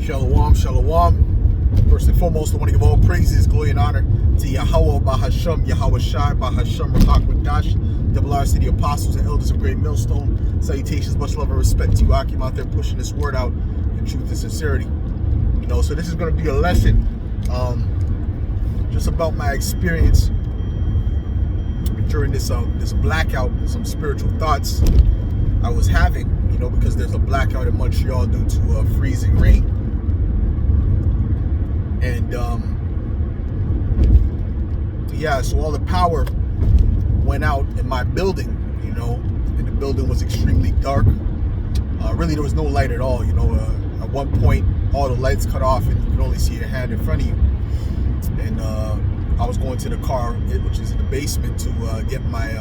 Shalom, shalom. First and foremost, I want to give all praises, glory, and honor to Yahweh, Bahasham, Yahweh Shai, Bahasham, Rahak, Wadash, Double R City Apostles and Elders of Great Millstone. Salutations, much love and respect to you, Akim, out there pushing this word out in truth and sincerity. You know, so this is going to be a lesson just about my experience during this blackout, some spiritual thoughts I was having, you know, because there's a blackout in Montreal due to freezing rain. And yeah, so all the power went out in my building, you know, and the building was extremely dark. Really, there was no light at all, you know. At one point, all the lights cut off and you could only see your hand in front of you. And I was going to the car, which is in the basement, to get my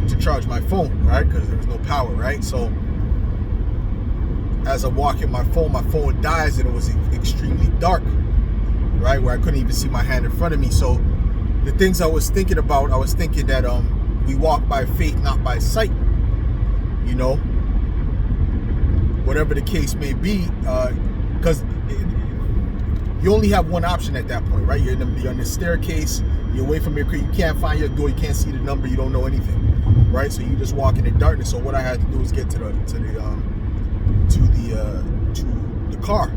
to charge my phone, right? Because there was no power, right? So as I'm walking, my phone dies, and it was extremely dark, right, where I couldn't even see my hand in front of me. So the things I was thinking about, I was thinking that we walk by faith, not by sight, you know, whatever the case may be, because you only have one option at that point, right? You're on the staircase, you're away from your crib, you can't find your door, you can't see the number, you don't know anything, right? So you just walk in the darkness. So what I had to do was get to the car,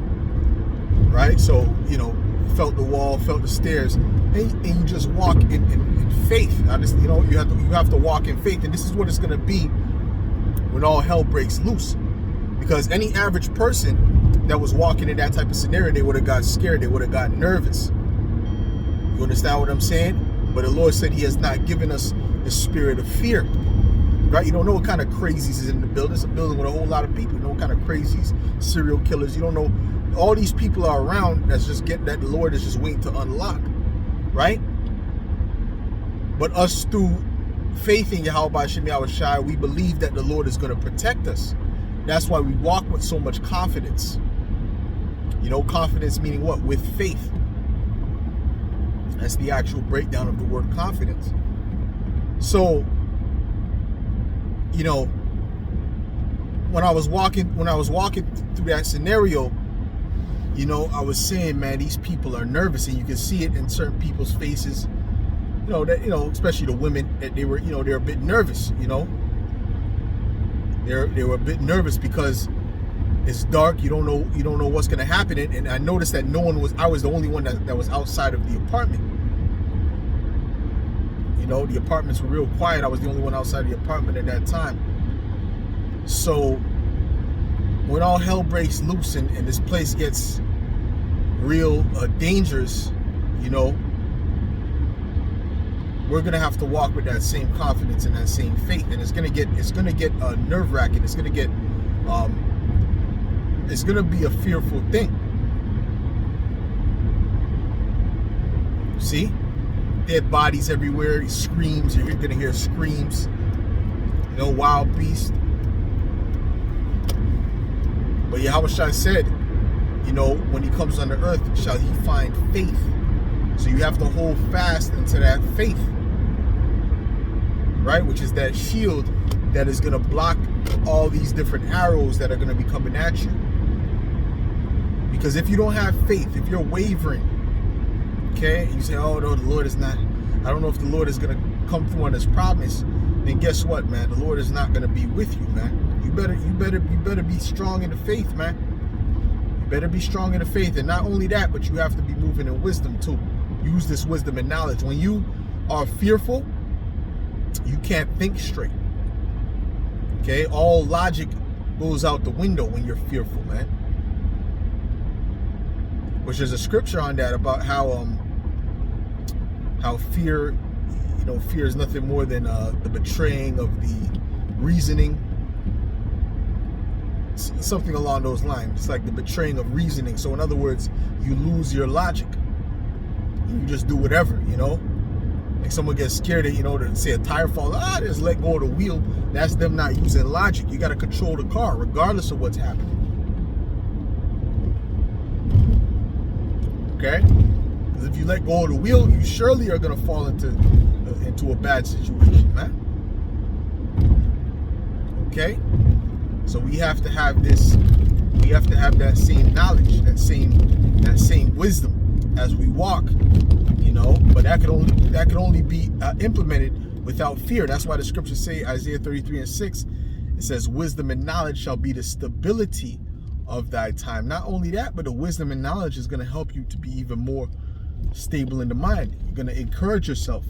right? So, you know, felt the wall, felt the stairs, and you just walk in faith. I just, you know, you have to walk in faith, and this is what it's gonna be when all hell breaks loose. Because any average person that was walking in that type of scenario, they would have got scared, they would have got nervous. You understand what I'm saying? But the Lord said He has not given us the spirit of fear, right? You don't know what kind of crazies is in the building. It's a building with a whole lot of people. You know what kind of crazies, serial killers. You don't know. All these people are around that the Lord is just waiting to unlock, right? But us, through faith in Yahweh Shem Yahweh Shai, we believe that the Lord is going to protect us. That's why we walk with so much confidence. You know, confidence meaning what? With faith. That's the actual breakdown of the word confidence. So, you know, when I was walking through that scenario, you know, I was saying, man, these people are nervous, and you can see it in certain people's faces. You know that, you know, especially the women, that they were, you know, they're a bit nervous. You know, they were a bit nervous because it's dark. You don't know what's gonna happen. And I noticed that I was the only one that was outside of the apartment. You know, the apartments were real quiet. I was the only one outside the apartment at that time. So when all hell breaks loose and this place gets real dangerous, you know, we're gonna have to walk with that same confidence and that same faith, and it's gonna get nerve-wracking. It's gonna be a fearful thing. See, dead bodies everywhere, screams. You're gonna hear screams. You know, wild beast. But Yahweh Shai said, you know, when He comes on the earth, shall He find faith. So you have to hold fast into that faith, right? Which is that shield that is going to block all these different arrows that are going to be coming at you. Because if you don't have faith, if you're wavering, okay, you say, oh no, the Lord is not, I don't know if the Lord is going to come through on His promise, then guess what, man? The Lord is not going to be with you, man. You better be strong in the faith, man. You better be strong in the faith. And not only that, but you have to be moving in wisdom too. Use this wisdom and knowledge. When you are fearful, you can't think straight. Okay? All logic goes out the window when you're fearful, man. Which is a scripture on that about how fear, you know, fear is nothing more than the betraying of the reasoning. Something along those lines. It's like the betraying of reasoning. So in other words, you lose your logic. You just do whatever, you know. Like someone gets scared, you know, to say a tire falls, just let go of the wheel. That's them not using logic. You got to control the car regardless of what's happening. Okay? Because if you let go of the wheel, you surely are going to fall into a bad situation, man. Okay? So we have to have this have to have that same knowledge, that same wisdom as we walk, you know. But that could only be implemented without fear. That's why the scriptures say, Isaiah 33:6, it says, wisdom and knowledge shall be the stability of thy time. Not only that, but the wisdom and knowledge is going to help you to be even more stable in the mind. You're going to encourage yourself,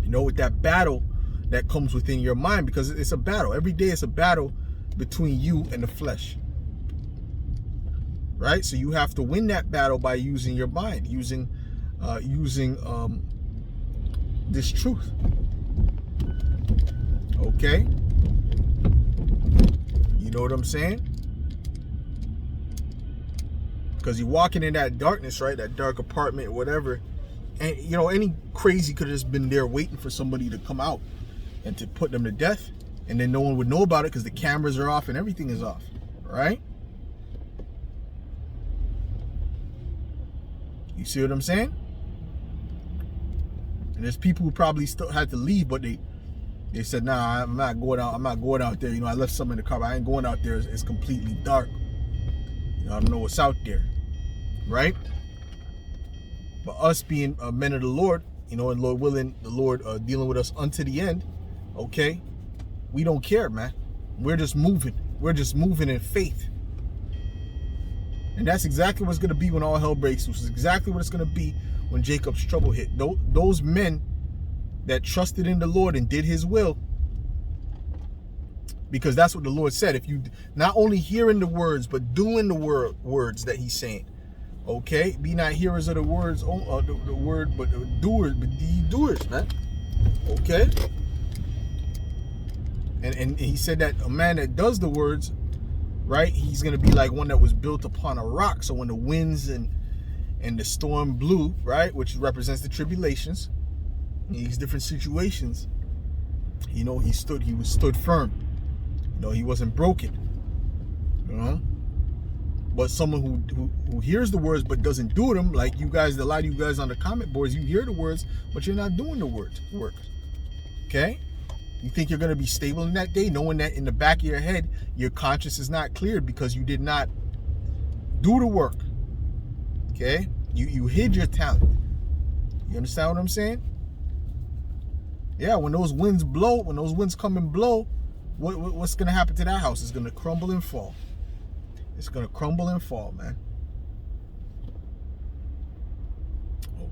you know, with that battle that comes within your mind, because it's a battle. Every day it's a battle between you and the flesh, right? So you have to win that battle by using your mind, using this truth. Okay, you know what I'm saying? Because you're walking in that darkness, right? That dark apartment, whatever. And, you know, any crazy could have just been there waiting for somebody to come out and to put them to death. And then no one would know about it because the cameras are off and everything is off, right? You see what I'm saying? And there's people who probably still had to leave, but they said, nah, I'm not going out there. You know, I left something in the car, but I ain't going out there. It's completely dark. You know, I don't know what's out there, right? But us being men of the Lord, you know, and Lord willing, the Lord dealing with us unto the end, okay? We don't care, man. We're just moving. We're just moving in faith. And that's exactly what's going to be when all hell breaks loose. It's exactly what it's going to be when Jacob's trouble hit. Those men that trusted in the Lord and did his will, because that's what the Lord said. If you not only hearing the words, but doing the words that he's saying, okay? Be not hearers of the words, the word, but doers, but ye doers, man. Okay? And he said that a man that does the words, right, he's going to be like one that was built upon a rock. So when the winds and the storm blew, right, which represents the tribulations, these different situations, you know, he was stood firm. You know, he wasn't broken. You know? But someone who hears the words but doesn't do them, like you guys, a lot of you guys on the comment boards, you hear the words, but you're not doing the work. Okay? You think you're going to be stable in that day, knowing that in the back of your head, your conscience is not cleared because you did not do the work. Okay? You hid your talent. You understand what I'm saying? Yeah, when those winds blow, when those winds come and blow, what's going to happen to that house? It's going to crumble and fall. It's going to crumble and fall, man.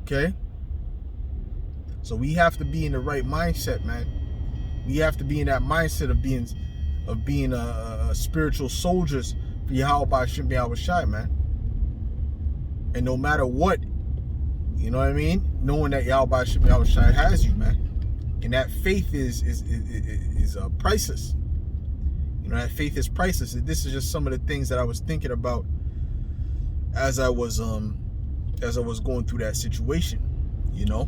Okay? So we have to be in the right mindset, man. We have to be in that mindset of being a spiritual soldiers for Yahweh Shem Yahweh Shai, man. And no matter what, you know what I mean? Knowing that Yahweh Shem Yahweh Shai has you, man. And that faith is priceless. You know, that faith is priceless. And this is just some of the things that I was thinking about as I was going through that situation, you know.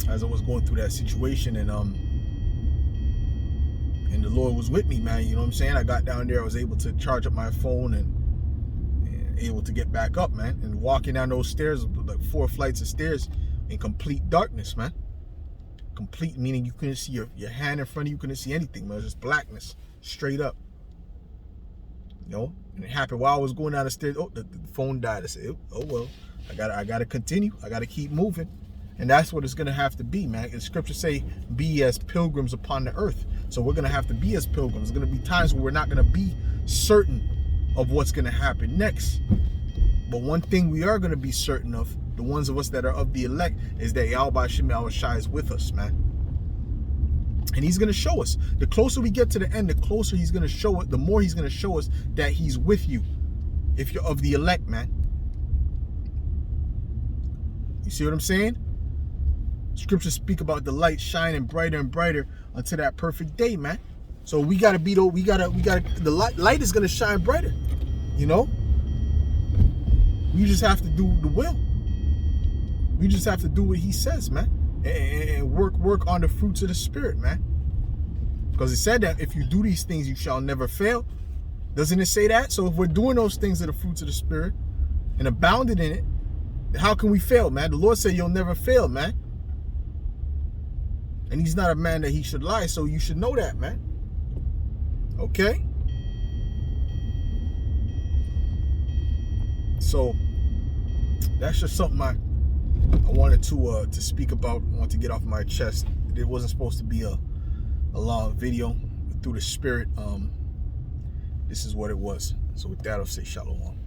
As I was going through that situation, and the Lord was with me, man. You know what I'm saying? I got down there, I was able to charge up my phone and able to get back up, man. And walking down those stairs, like 4 flights of stairs in complete darkness, man. Complete, meaning you couldn't see your hand in front of you, couldn't see anything, man. It was just blackness, straight up. You know? And it happened while I was going down the stairs. Oh, the phone died. I said, oh well, I gotta continue. I gotta keep moving. And that's what it's gonna have to be, man. And scriptures say, be as pilgrims upon the earth. So we're gonna have to be as pilgrims. There's gonna be times where we're not gonna be certain of what's gonna happen next. But one thing we are gonna be certain of, the ones of us that are of the elect, is that Yahweh Shem Yahweh Shai is with us, man. And he's gonna show us. The closer we get to the end, the closer he's gonna show it, the more he's gonna show us that he's with you. If you're of the elect, man. You see what I'm saying? Scriptures speak about the light shining brighter and brighter until that perfect day, man. So we gotta be the light is gonna shine brighter, you know? We just have to do the will. We just have to do what he says, man. And work on the fruits of the spirit, man. Because it said that if you do these things, you shall never fail. Doesn't it say that? So if we're doing those things of the fruits of the spirit and abounding in it, how can we fail, man? The Lord said you'll never fail, man. And he's not a man that he should lie, so you should know that, man. Okay? So that's just something I wanted to speak about. I want to get off my chest. It wasn't supposed to be a long video, but through the spirit, this is what it was. So with that, I'll say shalom.